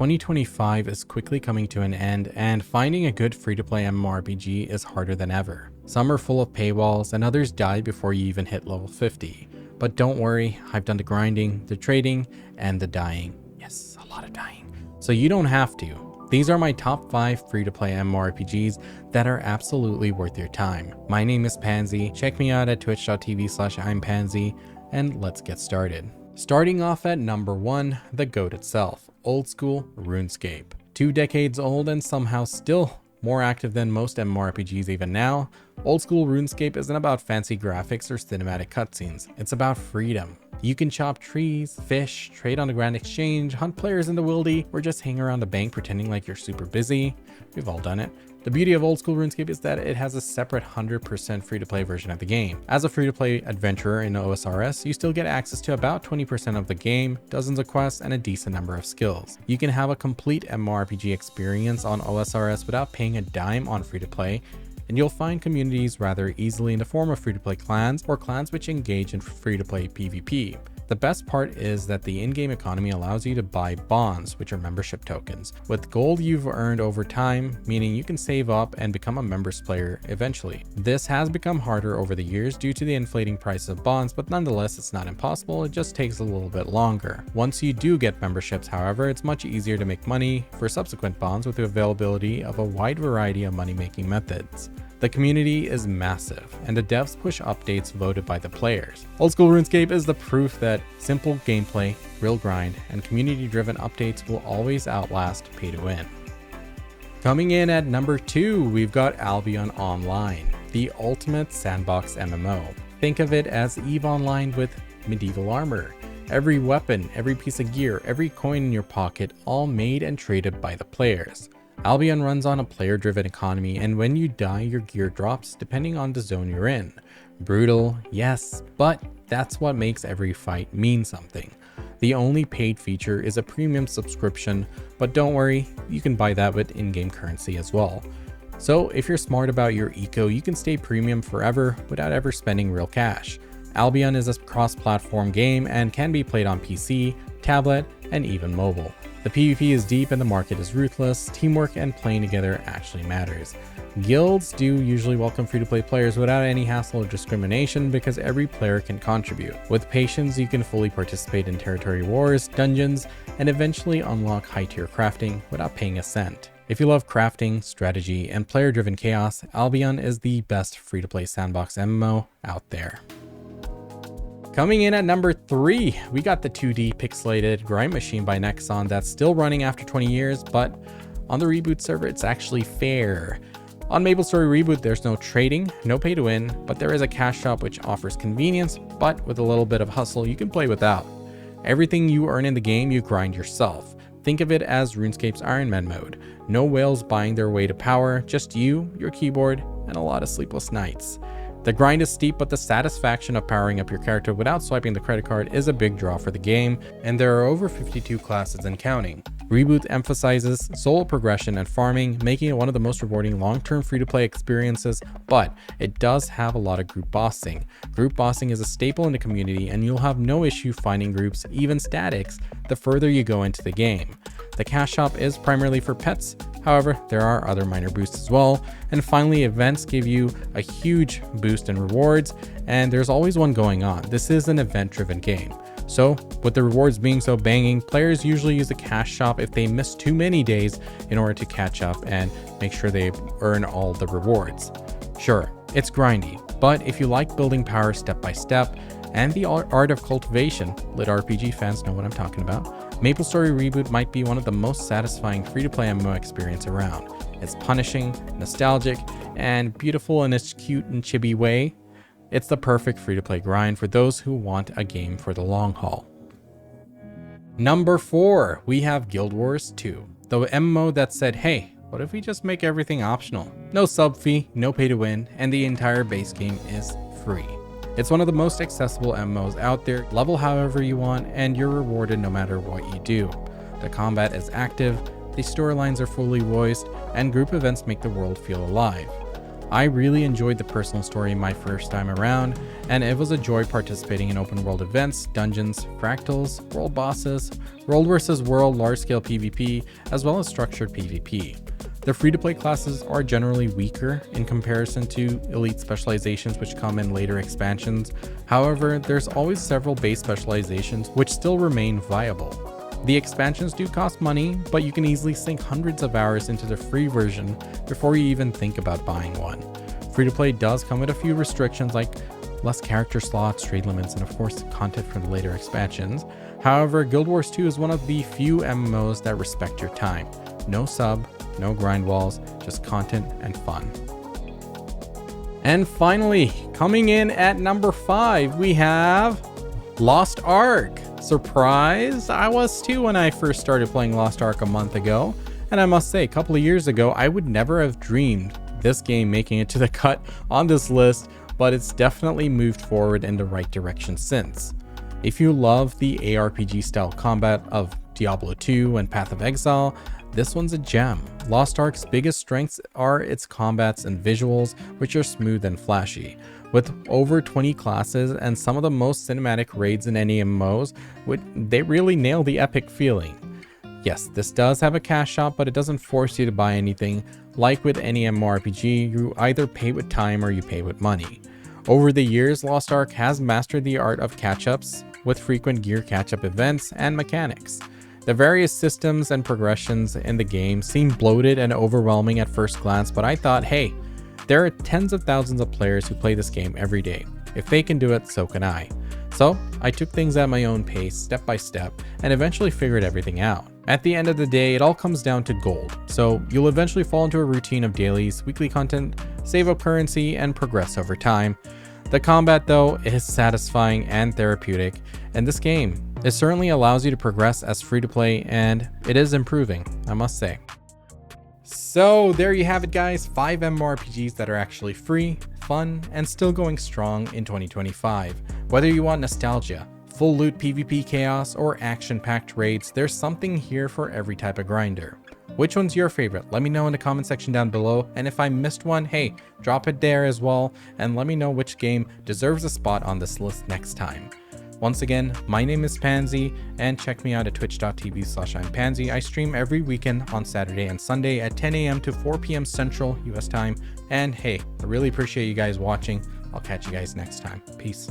2025 is quickly coming to an end, and finding a good free-to-play MMORPG is harder than ever. Some are full of paywalls, and others die before you even hit level 50. But don't worry, I've done the grinding, the trading, and the dying. Yes, a lot of dying. So you don't have to. These are my top 5 free-to-play MMORPGs that are absolutely worth your time. My name is Pansy. Check me out at twitch.tv/I'mPansy, and let's get started. Starting off at number 1, the GOAT itself, Oldschool Runescape. 2 decades old and somehow still more active than most MMORPGs even now, Oldschool Runescape isn't about fancy graphics or cinematic cutscenes. It's about freedom. You can chop trees, fish, trade on the Grand Exchange, hunt players in the wildy, or just hang around the bank pretending like you're super busy. We've all done it. The beauty of Oldschool Runescape is that it has a separate 100% free-to-play version of the game. As a free-to-play adventurer in OSRS, you still get access to about 20% of the game, dozens of quests, and a decent number of skills. You can have a complete MMORPG experience on OSRS without paying a dime on free-to-play, and you'll find communities rather easily in the form of free-to-play clans or clans which engage in free-to-play PvP. The best part is that the in-game economy allows you to buy bonds, which are membership tokens, with gold you've earned over time, meaning you can save up and become a members player eventually. This has become harder over the years due to the inflating price of bonds, but nonetheless it's not impossible, it just takes a little bit longer. Once you do get memberships, however, it's much easier to make money for subsequent bonds with the availability of a wide variety of money-making methods. The community is massive, and the devs push updates voted by the players. Oldschool Runescape is the proof that simple gameplay, real grind, and community-driven updates will always outlast pay to win. Coming in at number 2, we've got Albion Online, the ultimate sandbox MMO. Think of it as EVE Online with medieval armor. Every weapon, every piece of gear, every coin in your pocket, all made and traded by the players. Albion runs on a player-driven economy, and when you die, your gear drops depending on the zone you're in. Brutal, yes, but that's what makes every fight mean something. The only paid feature is a premium subscription, but don't worry, you can buy that with in-game currency as well. So if you're smart about your eco, you can stay premium forever without ever spending real cash. Albion is a cross-platform game and can be played on PC, tablet, and even mobile. The PvP is deep and the market is ruthless. Teamwork and playing together actually matters. Guilds do usually welcome free-to-play players without any hassle or discrimination because every player can contribute. With patience, you can fully participate in territory wars, dungeons, and eventually unlock high-tier crafting without paying a cent. If you love crafting, strategy, and player-driven chaos, Albion is the best free-to-play sandbox MMO out there. Coming in at number 3, we got the 2D pixelated grind machine by Nexon that's still running after 20 years, but on the Reboot server, it's actually fair. On Maplestory Reboot, there's no trading, no pay to win, but there is a cash shop which offers convenience, but with a little bit of hustle, you can play without. Everything you earn in the game, you grind yourself. Think of it as RuneScape's Iron Man mode. No whales buying their way to power, just you, your keyboard, and a lot of sleepless nights. The grind is steep, but the satisfaction of powering up your character without swiping the credit card is a big draw for the game, and there are over 52 classes and counting. Reboot emphasizes solo progression and farming, making it one of the most rewarding long-term free-to-play experiences, but it does have a lot of group bossing. Group bossing is a staple in the community, and you'll have no issue finding groups, even statics, the further you go into the game. The cash shop is primarily for pets, however, there are other minor boosts as well. And finally, events give you a huge boost in rewards, and there's always one going on. This is an event-driven game. So, with the rewards being so banging, players usually use the cash shop if they miss too many days in order to catch up and make sure they earn all the rewards. Sure, it's grindy, but if you like building power step by step and the art of cultivation, lit RPG fans know what I'm talking about, Maplestory Reboot might be one of the most satisfying free-to-play MMO experience around. It's punishing, nostalgic, and beautiful in its cute and chibi way. It's the perfect free-to-play grind for those who want a game for the long haul. Number 4, we have Guild Wars 2, the MMO that said, hey, what if we just make everything optional? No sub fee, no pay to win, and the entire base game is free. It's one of the most accessible MMOs out there. Level however you want, and you're rewarded no matter what you do. The combat is active, the storylines are fully voiced, and group events make the world feel alive. I really enjoyed the personal story my first time around, and it was a joy participating in open world events, dungeons, fractals, world bosses, world versus world large-scale PvP, as well as structured PvP. The free-to-play classes are generally weaker in comparison to elite specializations which come in later expansions. However, there's always several base specializations which still remain viable. The expansions do cost money, but you can easily sink hundreds of hours into the free version before you even think about buying one. Free-to-play does come with a few restrictions like less character slots, trade limits, and of course content for the later expansions. However, Guild Wars 2 is one of the few MMOs that respect your time. No sub, no grind walls, just content and fun. And finally, coming in at number 5, we have Lost Ark. Surprise! I was too when I first started playing Lost Ark a month ago, and I must say, a couple of years ago, I would never have dreamed this game making it to the cut on this list, but it's definitely moved forward in the right direction since. If you love the ARPG style combat of Diablo 2 and Path of Exile, this one's a gem. Lost Ark's biggest strengths are its combats and visuals, which are smooth and flashy. With over 20 classes and some of the most cinematic raids in any MMOs, they really nail the epic feeling. Yes, this does have a cash shop, but it doesn't force you to buy anything. Like with any MMORPG, you either pay with time or you pay with money. Over the years, Lost Ark has mastered the art of catch-ups with frequent gear catch-up events and mechanics. The various systems and progressions in the game seem bloated and overwhelming at first glance, but I thought, hey, there are tens of thousands of players who play this game every day. If they can do it, so can I. So I took things at my own pace, step by step, and eventually figured everything out. At the end of the day, it all comes down to gold. So you'll eventually fall into a routine of dailies, weekly content, save up currency, and progress over time. The combat though is satisfying and therapeutic, and this game, it certainly allows you to progress as free to play, and it is improving, I must say. So there you have it guys, 5 MMORPGs that are actually free, fun, and still going strong in 2025. Whether you want nostalgia, full loot PvP chaos, or action-packed raids, there's something here for every type of grinder. Which one's your favorite? Let me know in the comment section down below, and if I missed one, hey, drop it there as well, and let me know which game deserves a spot on this list next time. Once again, my name is Pansy, and check me out at twitch.tv/ImPansy. I stream every weekend on Saturday and Sunday at 10 a.m. to 4 p.m. Central US time. And hey, I really appreciate you guys watching. I'll catch you guys next time. Peace.